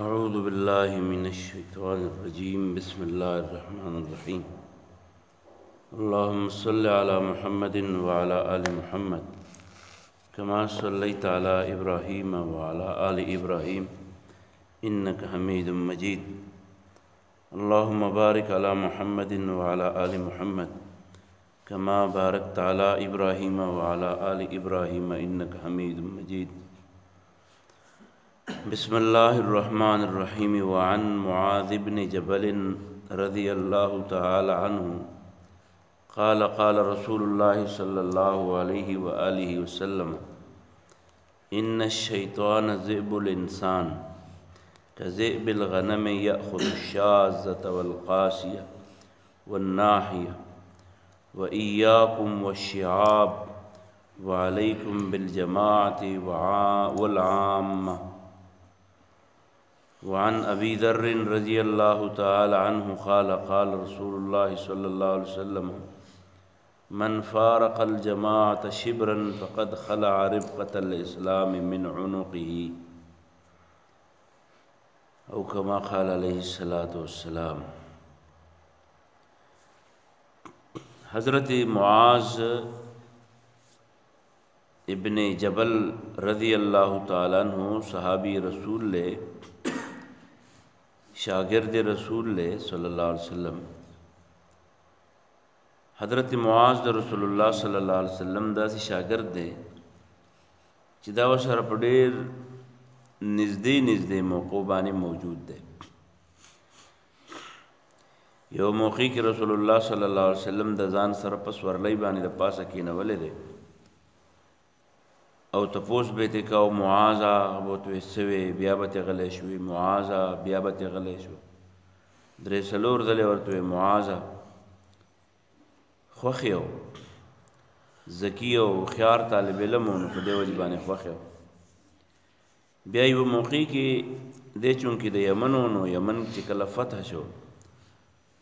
أعوذ بالله من الشيطان الرجيم بسم الله الرحمن الرحيم اللهم صل على محمد وعلى آل محمد كما صليت على إبراهيم وعلى آل إبراهيم إنك حميد مجيد اللهم بارك على محمد وعلى آل محمد كما باركت على إبراهيم وعلى آل إبراهيم إنك حميد مجيد بسم الله الرحمن الرحيم وعن معاذ بن جبل رضي الله تعالى عنه قال قال رسول الله صلى الله عليه وآله وسلم إن الشيطان ذئب الإنسان كذئب الغنم يأخذ الشاذة والقاسية والناحية وإياكم والشعاب وعليكم بالجماعة والعامة وعن أبي ذر رضي الله تعالى عنه قال قال رسول الله صلى الله عليه وسلم من فارق الجماعة شبرا فقد خلع ربقة الإسلام من عنقه أو كما قال عليه الصلاة والسلام. حضرت معاذ ابن جبل رضی اللہ تعالیٰ عنہ صحابی رسول لے شاگرد رسول لے صلی اللہ علیہ وسلم. حضرت معاذ د رسول الله صلی الله علیه وسلم داسې شاگرد دی چې دا ورسره په ډېر نږدې موقع باندې موجود دی. یو موقع کې رسول الله صلی الله علیه وسلم د ځان سره په سورلۍ باندې د پاسه کېنولی دی او تپوس به یې کاو معاذه به ورته سوې بیا به ترې غلی شوې معاذه بیا به ترې غلی شو درې څلور ځلې ورته وې معاذه خوښ یو ذکي او هوښیار طالب علم و نو په دې وجې باندې خوښ یو. بیا یوه موقع کې دی چونکې د یمن و نو یمن چې کله فتح شو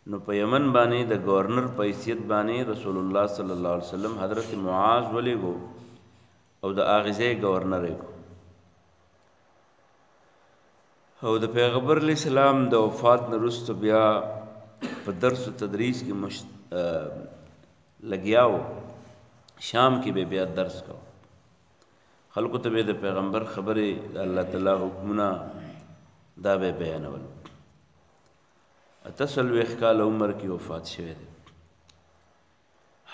نو په یمن باندې د گورنر په حیثیت باندې رسول الله صلی الله علیه وسلم حضرت معاذ ولیږو او د هغې ځای گورنر یې کړو او د پیغمبر علیه السلام د وفات نه وروسته بیا په درس و تدریس کې لګیا و. شام کې به بیا درس کو خلکو ته به د پیغمبر خبرې د الله تعالی حکمونه دا به بیانول. 48 کال عمر کې وفات شوی دی.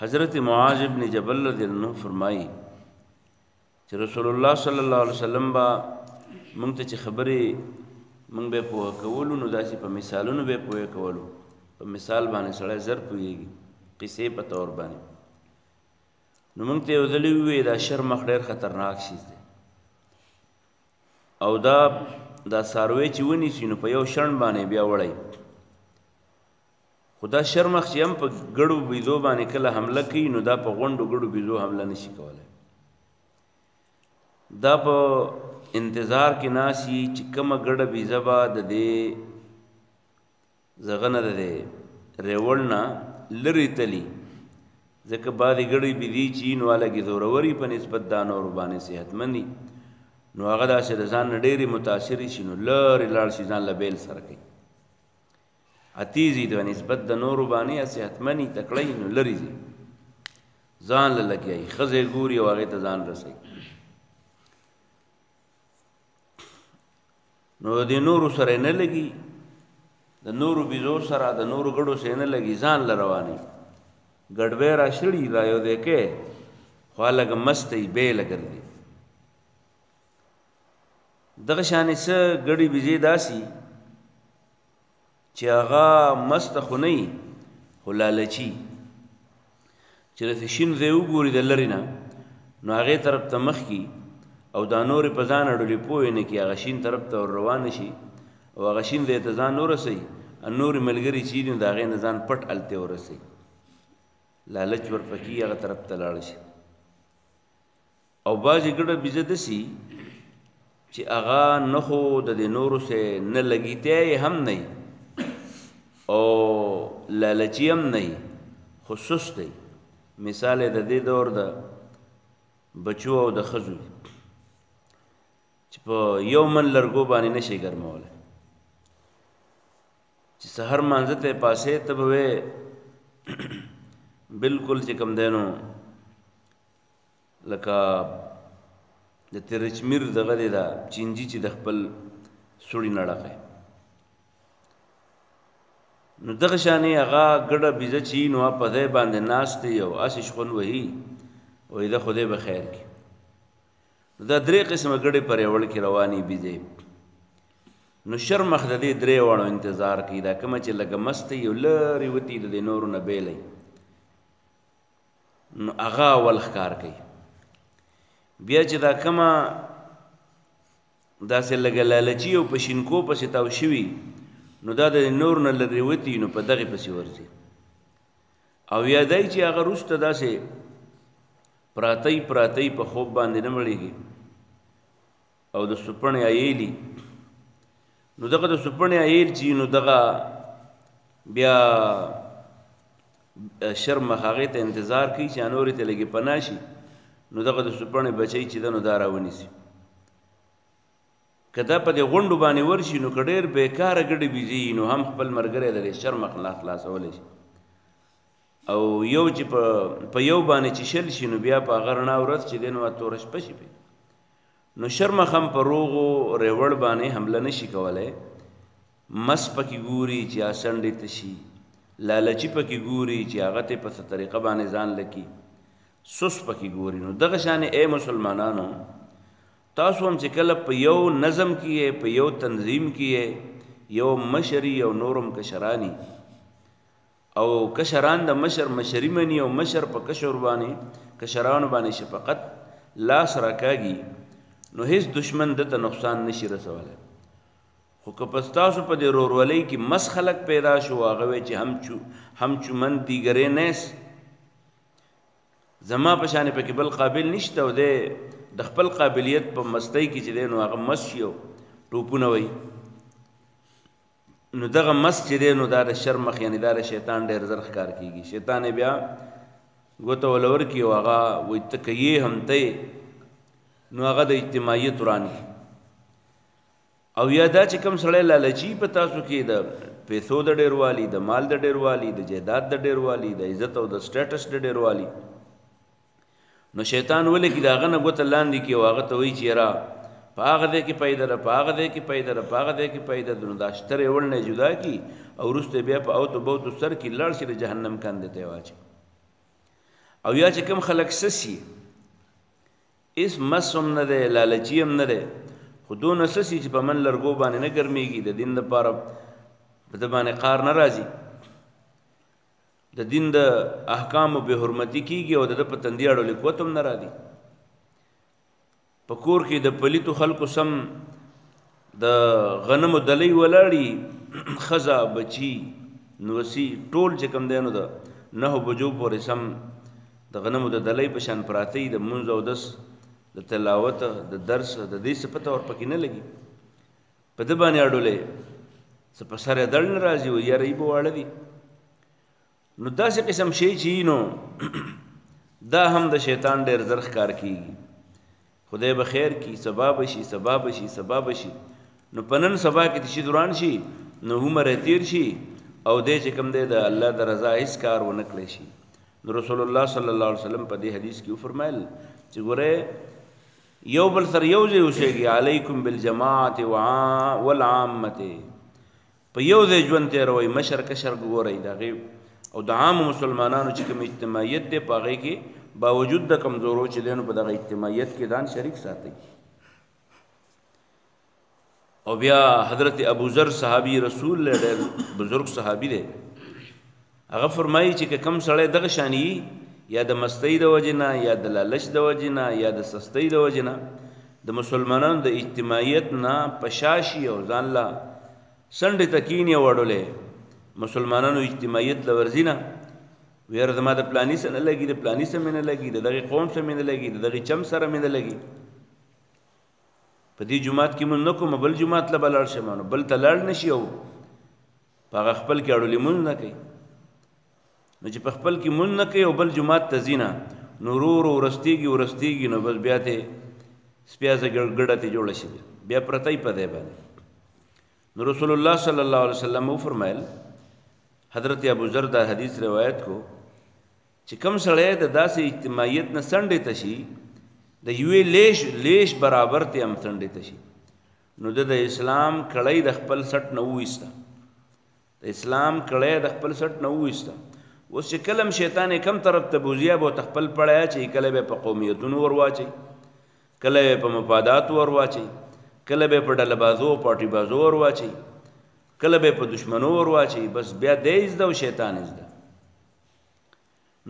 حضرت معاذ ابن جبل رضی اللہ عنہ فرمائی چې رسول الله صلی الله علیه وسلم با مونږ ته چې خبرې مونږ به پوهه کولو نو داسې په مثالونو به پوهه کولو. په مثال باندې سړی زر پوهېږي قصې په طور باندې. نو مونږ ته یو ځلې ووایي دا شرمخ ډېر خطرناک شیز دی او دا څاروی چې ونیسي نو په یو شڼ باندې بیا وړی خو دا شرمخ چې هم په ګړو بیزو باندې کله حمله کوي نو دا په غونډو ګړو بیزو حمله نشي کولی. دا په انتظار کې ناسي چې کومه ګډه بیزه به د دې زغه نه د دې ریوړ نه لرې تلي ځکه بعضې ګړې بیزې چې نو هلکې زوروري په نسبت دا نورو باندې صحتمند دي نو هغه داسې د ځان نه ډېرې متاثرې شي نو لرې لاړ شي ځان له بیل سره کوي اتیزي د نسبت د نورو باندې صحتمند تکړه نو لرې ځي ځان له لګیایي ښځې ګوري او هغې ته ځان رسوي. نو د نورو سره نه لګي د نورو بیزو سره د نورو ګړو سره نه لګي ځان له رواني ګډوی را شړي را یو دی کې خو هلکه مست یي بیله ګرځي. دغه شانې څه ګړې بیزې داسي چې هغه مسته خو نه وي خو لالچي چې داسې شین ځای وګوري د لرې نه نو هغې طرف ته مخ کي او دا نورې په ځان اړولې پوه نه کړي هغه شین طرف ته ور روانه شي او هغه شین ځای ته ځان ورسوي نورې ملګري چې دي نو د هغې نه ځان پټ هلته ورسوي لالچ ورپکي هغه طرف ته لاړ شي. او بعضې ګډه بیزه داسي چې هغه نه خو د دې نورو سره نه لګیتی هم نه او لالچي هم نه خو سست دی. مثال د دې دور د بچو او د ښځو چې په یو من لرګو باندې نشي ګرمولی چې سحر مانځه ته پاسې ته به وې بالکل چې کوم دی نو لکه د ترچمیر دغه دی دا چینجي چې د خپل سوړي نه ډکوي نو دغه شانې هغه ګډه بیزه چې نو په ځای باندې ناست دی او هسې شخون وهي وایي د خدای به خیر کړي نو دا درې قسمه ګډې پر یوړ کې روانې بیزې نو شرمخ د دې درې واړو انتظار کوي دا کومه چې لږه مست یو لرې وتي د دې نورو نه بیلی نو هغه اول ښکار کوي بیا چې دا کومه داسې لږه لالچي او په شینکو پسې تاو شوي نو دا د نور نه لرې وتي نو په دغې پسې ورځي او یادی چې هغه وروسته داسې پراتی په خوب باندې نه مړېږي او د سوپڼې ایلي نو دغه د سوپڼې ایل چې نو دغه بیا شرمخ هغې ته انتظار کوي چې نورې ته لږې پناه شي نو دغه د سوپڼې بچی چې ده نو دا راونیسي که دا په دې غونډو باندې ورشي نو که ډېر بېکاره ګډې بیزې نو هم خپل ملګری د دې شرمخ لا خلاصولی شي او یو چې په یو باندې چې شل شي نو بیا په هغه رڼا ورځ چې دی نو توره شپه شي پې نو شرمخ هم په روغو ریوړ باندې حمله نشي کولی مس پکې ګوري چې اسنډې ته شي لالچي پکې ګوري چې هغه ته په څه طریقه باندې ځان لکي سس پکې ګوري نو دغه شانې اے مسلمانانو تاسو هم چې کله په یو نظم کې په یو تنظیم کې یو مشري او نورم کشرانی او کشران د مشر مشري مني او مشر په کشر باندې کشرانو باندې شفقت لاس راکاږي نو هیڅ دشمن دته نقصان نشي رسولی خو که پس تاسو په دې رورولۍ کې مس خلک پیدا شو هغه وی چې هم چومن دیګرې نیس زما په شانې پکې بل قابل نشته او دی د خپل قابلیت په مستۍ کې چې دی نو هغه مس شي او ټوپونه وایي نو دغه مس چې دی نو دا د شرمخ یعنې دا د شیطان ډېر زر ښکار کېږي شیطان یې بیا ګوته وله ورکړي او هغه وایي ته که یې هم ته نو هغه د اجتماعیت وران کړي او یا دا چې کوم سړی لالچي په تاسو کې د پیسو د ډېروالي د مال د ډېروالي د جایداد د ډېروالي د عزت او د سټیټس د ډېروالي نو شیطان ولې کې د هغه نه ګوته لاندې کړي او هغه ته وایي چې یاره په هغه دی کې پیدا ده په هغه دی کې پیدا ده په هغه دی کې پیدا ده نو دا اشترې وړ نه جدا کړي او وروسته بیا په اوتو بوتو سر کې لاړ شي د جهنم کندې ته یې واچي او یا چې کوم خلک سسي اس مس هم نه دی لالچي هم نه دی خو دونه سسي چې په من لرګو باندې نه ګرمېږي د دین دپاره په ده باندې قار نه راځي د دین د احکامو بې حرمتي کېږي او د ده په تندي اړولې قوت هم نه راځي په کور کې د پلیتو خلکو سم د غنمو دلۍ ولاړي ښځه بچي نوسي ټول چې کوم دی نو د 9 بجو پورې سم د غنمو د دلۍ په شان پراته د مونځ او دس د تلاوت د درس د دې څه پته ورپکې نه لګي په ده باندې اړولې څه په سر یې دړ نه راځي وایي یاره ای به واړه دي نو داسې قسم شی چې نو دا هم د شیطان ډېر زر ښکار کېږي خدای به خیر کی سبا بشي سبا بشي سبا بشي نو په نن سبا کې چې دوران شي نو عمر تیر شي او دې چې کوم دی د الله د رضا هیڅ کار ونه کړی شي نو رسول الله صلی الله علیه وسلم په دې حدیث کې وفرمایل چې ګوره یو بل سره یو ځای اوسېږي علیکم بالجماعت والعامة په یو ځای ژوند تېروئ مشر کشر ګورئ د هغې او د عامو مسلمانانو چې کوم اجتماعیت دی په هغې کې باوجود د کمزورو چې دی نو په دغه اجتماعیت کې ځان شریک ساتئ او بیا حضرت ابوذر صحابي رسول ډېر بزرګ صحابي دی هغه فرمایي چې کوم سړی دغه شانی یا د مستۍ د وجې نه یا د لالچ د وجې نه یا د سستۍ د وجې نه د مسلمانانو د اجتماعیت نه پشاشي او ځان لا سنډې ته کینې وړلې مسلمانانو اجتماعیت له ورځي نه ویره زما د پلاني سره نه لګي د پلاني سره مې نه لګي د دغې قوم سره مې نه لګي د دغې چم سره مې نه لګي په دې جومات کې مونځ نه کوم بل جومات له به لاړ شم نو بل ته لاړ نه شي او په هغه خپل کې اړولې مونځ نه کوي نو چې په خپل کې مونځ نه کوي او بل جومات ته ځي نه نو ورو ورو ورستېږي نو بس بیا ته سپیازه ګډه ته جوړه شي بیا پرتی په دی باندې نو رسول الله صلی الله علیه وسلم فرمایل حضرت ابو ذر دا حدیث روایت کو چې کم سړی د داسې اجتماعیت نه سنډې تشي د یوې لیش برابر ته هم سنډې تشي نو د اسلام کړی د خپل سټ نه وېستا د اسلام کړی د خپل سټ نه وېستا اوس چې کلم شیطان کم طرف ته بوزیا به تخپل پړیا چې کله به په قومیتونو ورواچي کله په مفادات ورواچي کله به په ډلبازو پارټي بازو ورواچي کله به په دشمنو ورواچي بس بیا دیز د شیطان زده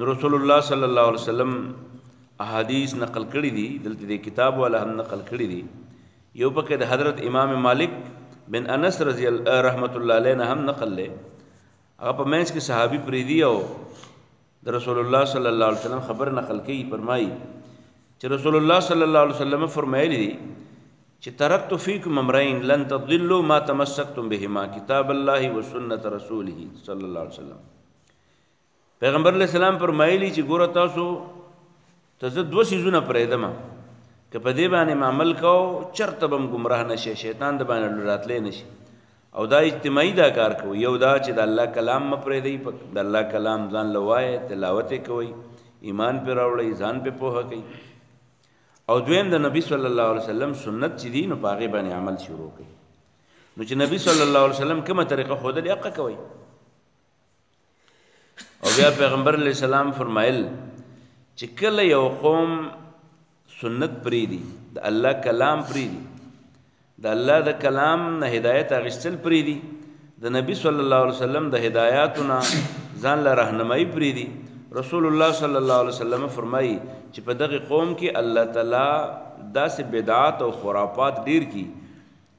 نو رسول الله صلی الله علیه وسلم احادیث نقل کړي دي دلته د کتاب والا هم نقل کړي دي یو پکې د حضرت امام مالک بن انس رضی الله رحمت الله علیه هم نقل لې هغه په منځ کې صحابي پریدي او د رسول الله صلی الله علیه وسلم خبر نقل کړي فرمایي چې رسول الله صلی الله علیه وسلم فرمایلی دي چې ترکت فیکم امرین لن تضلوا ما تمسکتم بهما کتاب الله و سنت رسوله صلی الله علیه وسلم پیغمبر علیہ السلام فرمایلی چې ګوره تاسو ته زه دوه سیزونه پرېږدم که په دې باندې عمل کوو چرته به هم ګمراه نشي شیطان د باندې راتلی نشي او دا اجتماعي دا کار کوي یو دا چې د الله کلام مه پرېږدئ د الله کلام ځان له وایه تلاوت یې کوئ ایمان پې راوړئ ځان پې پوهه کوئ او دویم د نبی صلی الله علیه وسلم سنت چې دي نو په هغې باندې عمل شروع کوي نو چې نبی صلی الله علیه وسلم کومه طریقه ښودلې هغه کوئ او بیا پیغمبر علیه السلام فرمایل چې کله یو قوم سنت پریدي د الله کلام پریدي د الله د کلام نه هدایت اخیستل پریدي د نبی صلی الله علیه وسلم د هدایاتو نه ځان له رهنمایي پریدي رسول الله صلی الله علیه وسلم فرمایي چې په دغه قوم کې الله تعالی داسې بدعات او خرافات ډیر کی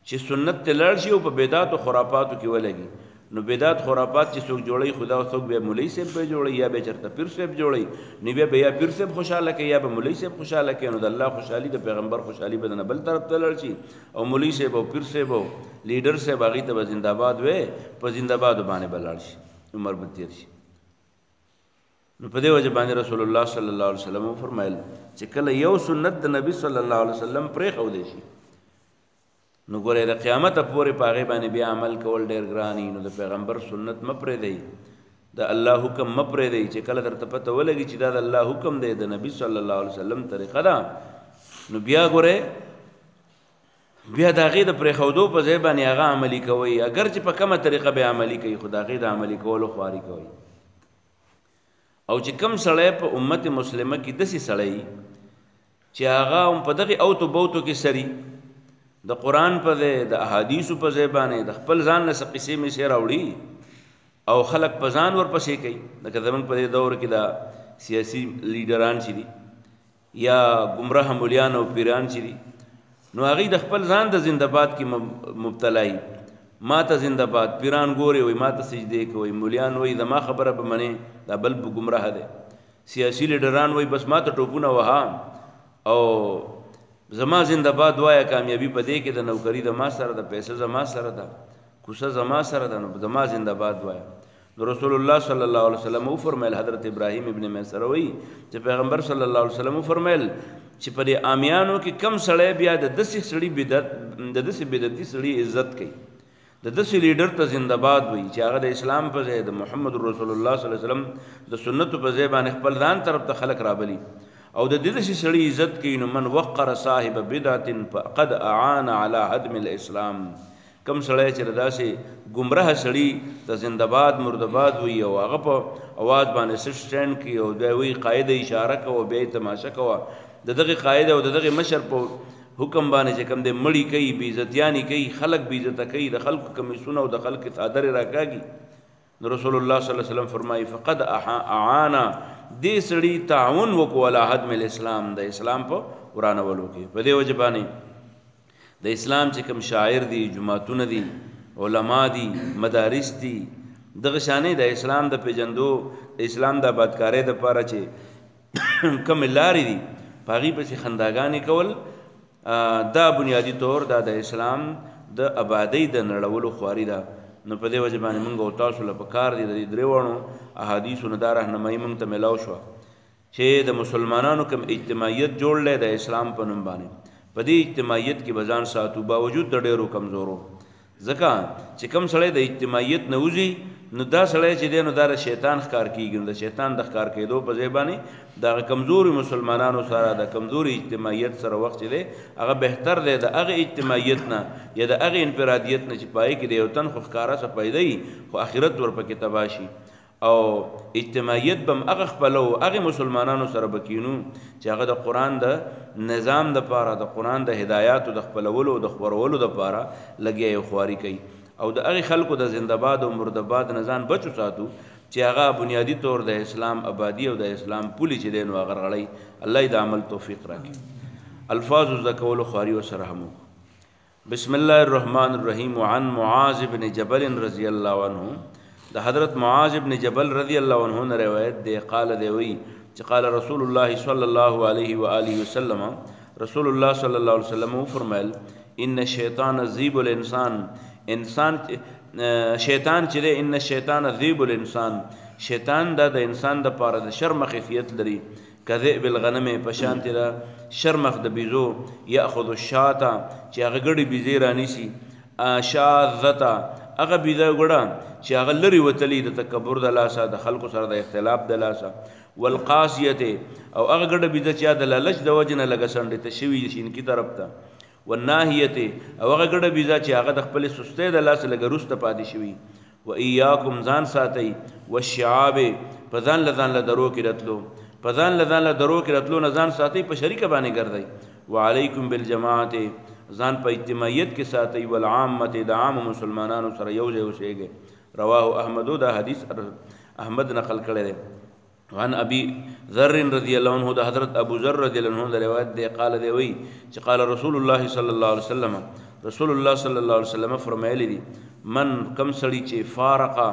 چې سنت ته لاړ شي او په بدعات او خرافاتو کې ولګي نو بدعت خرافات چې څوک جوړي خدا او څوک به مولوی صاحب به جوړي یا به چرته پیر صاحب جوړي نو به یا پیر صاحب خوشاله کوي یا به مولوی صاحب خوشاله کوي نو د الله خوشحالي د پیغمبر خوشحالي بدن بل طرف ته لاړ شي او مولوی صاحب او پیر صاحب او لیډر صاحب هغه ته زنده باد وې په زنده باد باندې بلاړ شي عمر به تیر شي نو په دې وجه باندې رسول الله صلی الله علیه وسلم فرمایل چې کله یو سنت د نبی صلی الله علیه وسلم پرې خو دې شي نو ګوره د قیامت پورې پاغه باندې بیا عمل کول ډیر ګرانی نو د پیغمبر سنت مپرې دی د الله حکم مپرې دی چې کله درته پته ولګي چې دا د الله حکم دی د نبی صلی الله علیه وسلم طریقه ده نو بیا ګوره بیا د هغې د پرېښودو په ځای باندې هغه عملي کوئ اگر چې په کومه طریقه به عملي کوي خو د هغې د عملي کولو خواري کوئ او چې کم سړی په امت مسلمه کې داسې سړی چې هغه هم په دغې اوتو بوتو کې سري د قرآن په ځای د احادیثو په ځای باندې د خپل ځان نه څه قصې میسې راوړي او خلک په ځان ورپسې کوي لکه زموږ په دې دور کې دا سیاسي لیډران چې دي یا ګمراه مولیان او پیران چې دي نو هغوی د خپل ځان د زنده‌باد کې مبتلا ما ته زنده‌باد پیران ګوري وایي ما ته سجدې کوي مولیان وایي زما خبره به منې دا بل ګمراه دی سیاسي لیډران وایي بس ما ته ټوپونه وها او زما زنده‌باد وایه کامیابی په دې کې د نوکري د ما سره د پیسه زما سره ده کوسه زما سره ده نو زما زنده‌باد وایه نو رسول الله صلی الله علیه وسلم فرمایل حضرت ابراهیم ابن میسر وایي چې پیغمبر صلی الله علیه وسلم فرمایل چې په دې عامیانو کې کم سړی بیا د داسې سړي بدعتي سړي عزت کوي د داسې لیډر ته زنده‌باد وایي چې هغه د اسلام په ځای د محمد رسول الله صلی الله علیه وسلم د سنتو په ځای باندې خپل ځان طرف ته خلک رابلي او د دې سړي عزت کوي نو من وقر صاحب بدعت فقد اعان على هدم الاسلام کم سړی چې داسې ګمراه سړي ته زنده‌باد مردباد وي او هغه په اواز باندې سټینډ کوي او دوی وایي قاعده اشاره کوه بیا تماشه کوه د دغه قاعده او د دغه مشر په حکم باندې چې کوم د مړی کوي بې عزتیانې کوي خلک بې عزته کوي د خلکو کمیسونه او د خلکو څادرې راکاږي نو رسول الله صلی الله علیه وسلم فرمایي فقد اعانا دې سړي تعاون وکړو علی هدم الاسلام د اسلام په ورانولو کې په دې وجه باندې د اسلام چې کوم شاعر دي جماعتونه دي علما دي مدارس دي دغه شانې د اسلام د پیژندو د اسلام د آبادکارۍ دپاره چې کوم لارې دي په هغې پسې خنداګانې کول دا بنیادي طور دا د اسلام د آبادۍ د نړولو خواري ده نو په دې وجه باندې موږ او تاسو له پکار دي د دې درې واړو احادیثو نه دا رهنمایي موږ ته میلاو شوه چې د مسلمانانو کوم اجتماعیت جوړلی د اسلام په نوم باندې په دې اجتماعیت کې به ځان ساتو باوجود د ډېرو کمزورو ځکه چې کوم سړی د اجتماعیت نه وځي نو دا سړی چې دی نو دا د شیطان ښکار کېږي نو د شیطان د ښکار کېدو په ځای باندې دغه کمزوري مسلمانانو سره د کمزوري اجتماعیت سره وخت چې دی هغه بهتر دی د هغې اجتماعیت نه یا د هغې انفرادیت نه چې په هغې کې د یو تن خو ښکاره څه پیدا وي خو آخرت ورپکې تباه شي او اجتماعیت به هم هغه خپلو هغې مسلمانانو سره به کینو چې هغه د قرآن د نظام دپاره د قرآن د هدایاتو د خپلولو د خپرولو دپاره لګیا یې خواري کوي او د هغې خلکو د زنده‌باد او مرده‌باد نه ځان بچ وساتو چې هغه بنیادي طور د اسلام آبادي او د اسلام پولې چې دی نو هغه رغړی الله یې د عمل توفیق راکړي الفاظ زده کولو خواري ورسره هم بسم الله الرحمن الرحیم وعن معاذ بن جبل رضی الله عنه د حضرت معاذ بن جبل رضی الله عنه نه روایت دی قال دی وی چې قال رسول الله صلی الله علیه و آله وسلم رسول الله صلی الله علیه وسلم فرمایل ان الشیطان ذیب الانسان شیطان چې دی ان الشیطان ذیب الانسان شیطان دا د انسان د پاره د شرمخ خفیت لري کذئب الغنم په شانتي دا شرمخ د بیزو یاخذ الشاة چې هغه ګړي بیزې رانیسي شاذتا هغه بیزه ګړه چې هغه لري وتلی د تکبر د لاسه د خلکو سره د اختلاف د لاسه والقاسیه او هغه ګړه بیزه چې د لالچ د وجنه لګه سنډې ته شوي شینکی طرف ته والناهیه او هغه ګړه بیزه چې هغه د خپل سستۍ د لاسه لګه روسته پاتې شوي و ایاکم ځان ساتئ والشعاب په ځان له ځان له درو کې راتلو په ځان له ځان له درو کې راتلو نه ځان ساتئ په شریکه باندې ګرځئ وعلیکم بالجماعت ځان په اجتماعیت کې ساتئ والعامت د عام مسلمانانو سره یو ځای اوسېږئ رواه احمد دا حدیث احمد نقل کړی دی وعن ابي ذر رضی الله عنه د حضرت ابو ذر رضی الله عنه روایت دی قال دی وی چې قال رسول الله صلی الله علیه وسلم رسول الله صلی الله علیه وسلم فرمایلی دی من کم سړی چې فارقه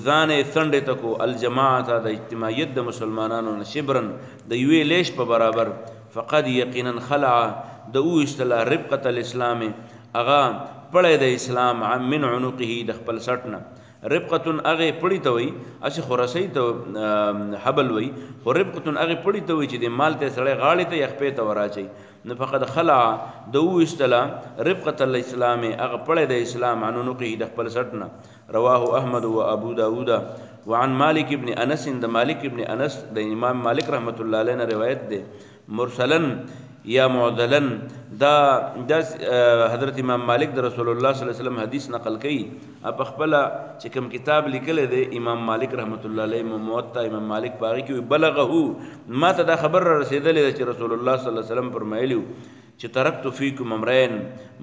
ځان یې څنډې ته کو الجماعت د اجتماعیت د مسلمانانو نه شبرن د یوې لیش په برابر فقد یقینا خلع د اویستله ربقة الاسلام هغه پړی د اسلام من عنقه د خپل سټ نه ربقتن هغه پړی ته وي اسې خرسۍ ته حبل وي خو ربقتن هغه پړی ته وي چې د مال ته سړی غاړې ته یخپې ته وراچي نو فقد خلع د اویستله ربقة الاسلام هغه پړی د اسلام عن عنقه د خپل سټ نه رواه احمد و ابو داود وعن مالک ابن انس د مالک ابن انس د امام مالک رحمت الله علیه نه روایت ده مرسلن یا معدلن دا حضرت امام مالک د رسول الله صلی الله علیه وسلم حدیث نقل کړي په خپل چې کوم کتاب لیکل دی امام مالک رحمت الله علیه موطا امام مالک باغی کې بلغه ما ته دا خبر را رسیدلې چې رسول الله صلی الله علیه وسلم فرمایلی چې ترکت فیکم امرین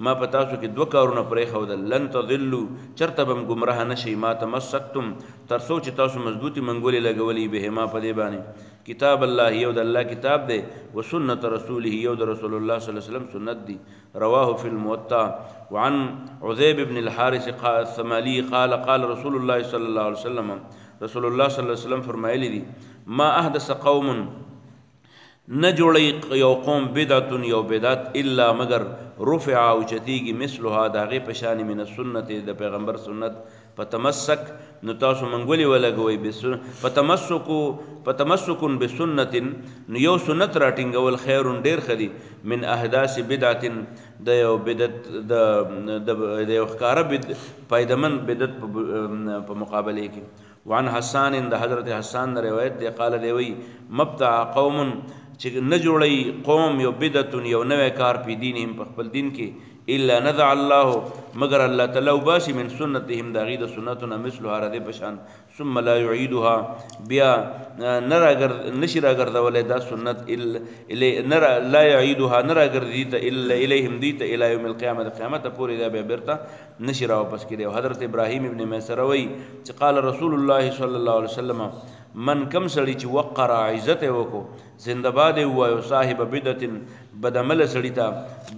ما په تاسو کې دوه کارونه پرېښودل لن تضلوا چرته به ګمراه نشئ ما تمسکتم تر څو چې تاسو مضبوطې منګولې لګولې بهما په دې باندې کتاب الله یو د الله کتاب دی و سنت رسوله یو د رسول الله صلی الله علیه وسلم سنت دی رواه فی الموطا وعن عذیب بن الحارث الثمالی قال قال رسول الله صلی الله علیه وسلم رسول الله صلی الله علیه وسلم فرمایلی دی ما احدث قوم نه جوړی یو قوم بدعت یو بدعت الا مگر رفع او چتیږي مثلها د هغې په شان من السنت د پیغمبر سنت فتمسک نو تاسو منګولې ولګوئ فتمسکن بسنت نو یو سنت راټینګول خیر ډېر ښه دي من احداث بدعت د یو بدعت د یو ښکاره پایدمن بدعت په مقابله کې وعن حسان د حضرت حسان روایت دی قال دی وی مبتع قوم چې نه جوړی قوم یو بدعت یو نوې کار په دینهم په خپل دین کې الا نزع الله مگر الله تعالی وباسي من سنتهم د هغې د سنتونه مثلها ردې په شان ثم لا يعيدها بیا نشي راګرځولی دا سنت لا يعيدها نه راګرځي ته الا الیهم دوی ته الی یوم القیامة د قیامته پورې دا بیا بیرته نشي راواپس کړی حضرت ابراهیم ابن میسره وایي چې قال رسول الله صلی الله علیه وسلم من کم سړي چې وقر عزت یې وکړو زنده‌باد یې ووایو صاحب بدعت بدعمله سړي ته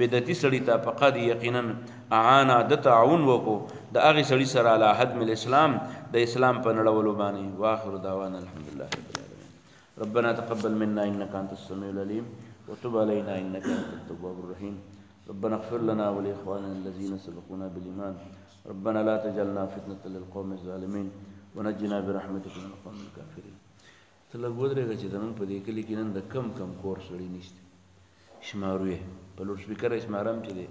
بدعتي سړي ته فقد یقینا اعانه د تعاون وکړو د هغې سړي سره علی هدم الاسلام د اسلام په نړولو باندې واخر دعوانا الحمدلله رب العالمین ربنا تقبل منا انك انت السميع العليم وتب علينا انك انت التواب الرحيم ربنا اغفر لنا ولاخواننا الذين سبقونا بالايمان ربنا لا تجعلنا فتنة للقوم الظالمين ونجنا برحمتك من القوم الكافرين ته لږ ودرېږه چې زموږ په دې کلي کې نن د کم کور سړي نشته شمارو یې په لوډ سپیکر یې شمارم چې دی